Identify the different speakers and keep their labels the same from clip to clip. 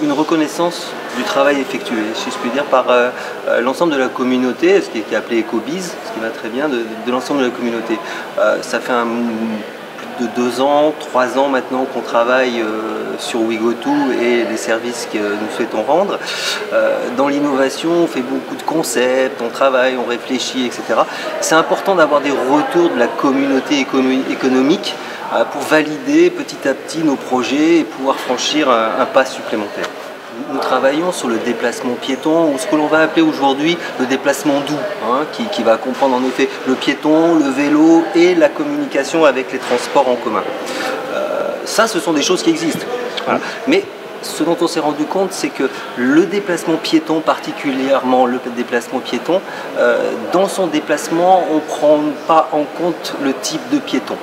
Speaker 1: une reconnaissance du travail effectué, si je puis dire, par l'ensemble de la communauté, ce qui est appelé EcoBiz, ce qui va très bien, de l'ensemble de la communauté. Ça fait plus de 2 ans, 3 ans maintenant qu'on travaille sur WeGoTo et les services que nous souhaitons rendre. Dans l'innovation, on fait beaucoup de concepts, on travaille, on réfléchit, etc. C'est important d'avoir des retours de la communauté économique pour valider petit à petit nos projets et pouvoir franchir un pas supplémentaire. Nous travaillons sur le déplacement piéton, ou ce que l'on va appeler aujourd'hui le déplacement doux, hein, qui va comprendre en effet le piéton, le vélo et la communication avec les transports en commun. Ça, ce sont des choses qui existent. Voilà. Mais ce dont on s'est rendu compte, c'est que le déplacement piéton, particulièrement le déplacement piéton, dans son déplacement, on ne prend pas en compte le type de piéton.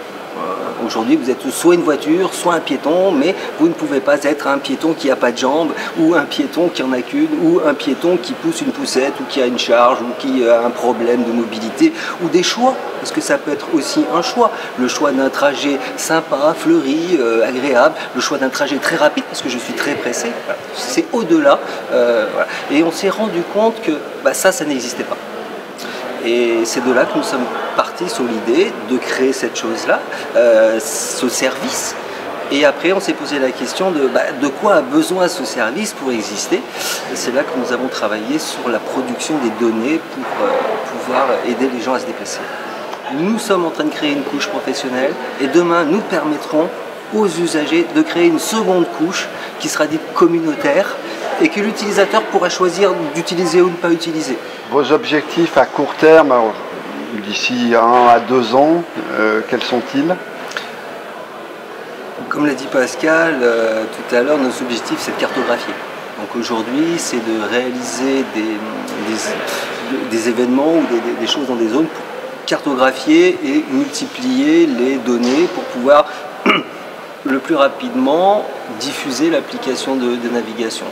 Speaker 1: Aujourd'hui, vous êtes soit une voiture, soit un piéton, mais vous ne pouvez pas être un piéton qui n'a pas de jambes, ou un piéton qui en a qu'une, ou un piéton qui pousse une poussette, ou qui a une charge, ou qui a un problème de mobilité, ou des choix, parce que ça peut être aussi un choix. Le choix d'un trajet sympa, fleuri, agréable, le choix d'un trajet très rapide, parce que je suis très pressé. Voilà. C'est au-delà. Voilà. Et on s'est rendu compte que ça n'existait pas. Et c'est de là que nous sommes partis sur l'idée de créer cette chose-là, ce service. Et après, on s'est posé la question de quoi a besoin ce service pour exister. Et c'est là que nous avons travaillé sur la production des données pour pouvoir aider les gens à se déplacer. Nous sommes en train de créer une couche professionnelle et demain, nous permettrons aux usagers de créer une seconde couche qui sera dite communautaire et que l'utilisateur pourra choisir d'utiliser ou de ne pas utiliser.
Speaker 2: Vos objectifs à court terme, d'ici 1 à 2 ans, quels sont-ils?
Speaker 1: Comme l'a dit Pascal tout à l'heure, nos objectifs, c'est de cartographier. Donc aujourd'hui, c'est de réaliser des événements ou des choses dans des zones pour cartographier et multiplier les données pour pouvoir le plus rapidement diffuser l'application de navigation.